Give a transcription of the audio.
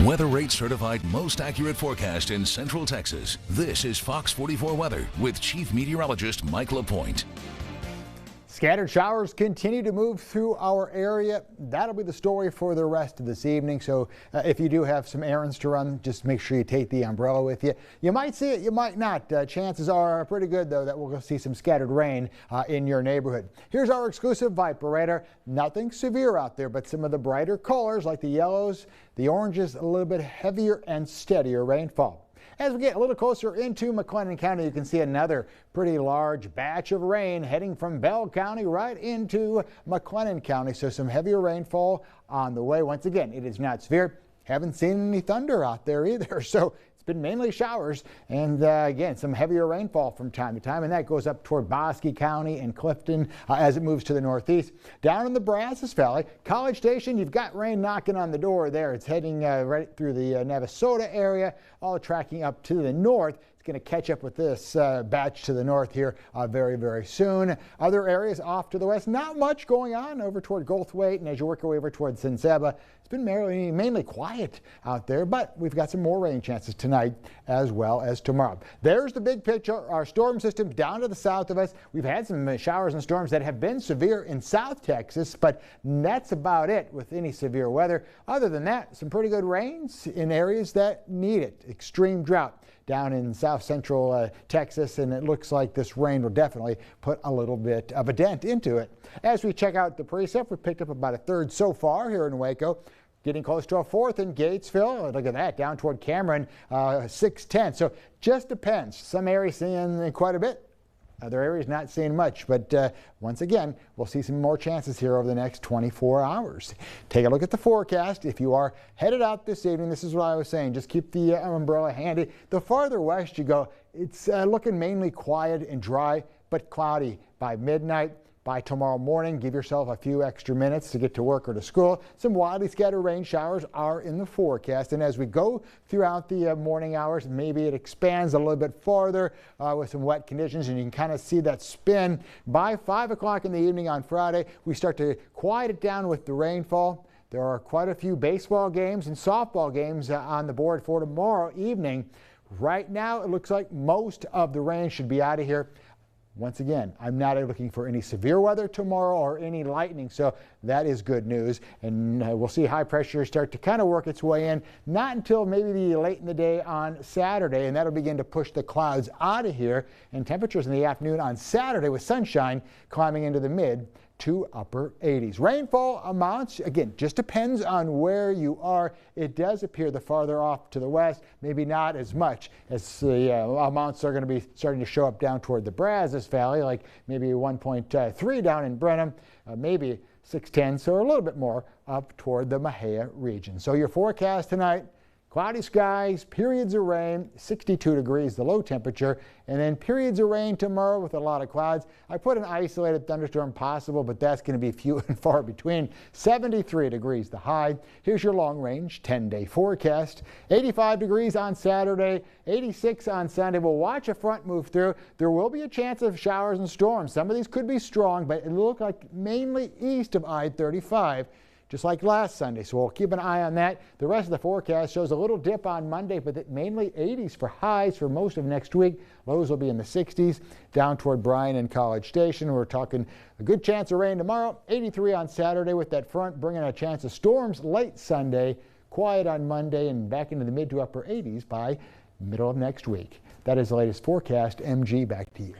Weather Rate certified most accurate forecast in Central Texas. This is Fox 44 Weather with Chief Meteorologist Mike LaPoint. Scattered showers continue to move through our area. That'll be the story for the rest of this evening. So if you do have some errands to run, just make sure you take the umbrella with you. You might see it, you might not. Chances are pretty good, though, that we'll see some scattered rain in your neighborhood. Here's our exclusive Viper radar. Nothing severe out there, but some of the brighter colors like the yellows, the oranges, a little bit heavier and steadier rainfall. As we get a little closer into McLennan County, you can see another pretty large batch of rain heading from Bell County right into McLennan County. So some heavier rainfall on the way. Once again, it is not severe. Haven't seen any thunder out there either. So it's been mainly showers and again, some heavier rainfall from time to time. And that goes up toward Bosque County and Clifton as it moves to the northeast. Down in the Brazos Valley, College Station, you've got rain knocking on the door there. It's heading right through the Navasota area, all tracking up to the north. Going to catch up with this batch to the north here very, very soon. Other areas off to the west, not much going on over toward Goldthwaite, and as you work your way over toward Sinceba, it's been mainly quiet out there, but we've got some more rain chances tonight as well as tomorrow. There's the big picture. Our storm system down to the south of us. We've had some showers and storms that have been severe in South Texas, but that's about it with any severe weather. Other than that, some pretty good rains in areas that need it. Extreme drought down in south central Texas, and it looks like this rain will definitely put a little bit of a dent into it. As we check out the precip, we picked up about a third so far here in Waco. Getting close to a fourth in Gatesville. Look at that, down toward Cameron, 6/10. So just depends. Some areas seeing quite a bit. Other areas not seeing much, but once again, we'll see some more chances here over the next 24 hours. Take a look at the forecast. If you are headed out this evening, this is what I was saying, just keep the umbrella handy. The farther west you go, it's looking mainly quiet and dry, but cloudy by midnight. By tomorrow morning, give yourself a few extra minutes to get to work or to school. Some widely scattered rain showers are in the forecast. And as we go throughout the morning hours, maybe it expands a little bit farther with some wet conditions, and you can kind of see that spin. By 5 o'clock in the evening on Friday, we start to quiet it down with the rainfall. There are quite a few baseball games and softball games on the board for tomorrow evening. Right now, it looks like most of the rain should be out of here. Once again, I'm not looking for any severe weather tomorrow or any lightning, so that is good news. And we'll see high pressure start to kind of work its way in, not until maybe late in the day on Saturday, and that'll begin to push the clouds out of here. And temperatures in the afternoon on Saturday with sunshine climbing into the mid to upper 80s. Rainfall amounts, again, just depends on where you are. It does appear the farther off to the west, maybe not as much as the amounts are going to be starting to show up down toward the Brazos Valley, like maybe 1.3 down in Brenham, maybe 6/10, so a little bit more up toward the Mahia region. So your forecast tonight, cloudy skies, periods of rain, 62 degrees, the low temperature, and then periods of rain tomorrow with a lot of clouds. I put an isolated thunderstorm possible, but that's going to be few and far between. 73 degrees the high. Here's your long range 10-day forecast. 85 degrees on Saturday, 86 on Sunday. We'll watch a front move through. There will be a chance of showers and storms. Some of these could be strong, but it will look like mainly east of I-35. Just like last Sunday, so we'll keep an eye on that. The rest of the forecast shows a little dip on Monday, but mainly 80s for highs for most of next week. Lows will be in the 60s down toward Bryan and College Station. We're talking a good chance of rain tomorrow. 83 on Saturday with that front bringing a chance of storms late Sunday. Quiet on Monday and back into the mid to upper 80s by middle of next week. That is the latest forecast. MG, back to you.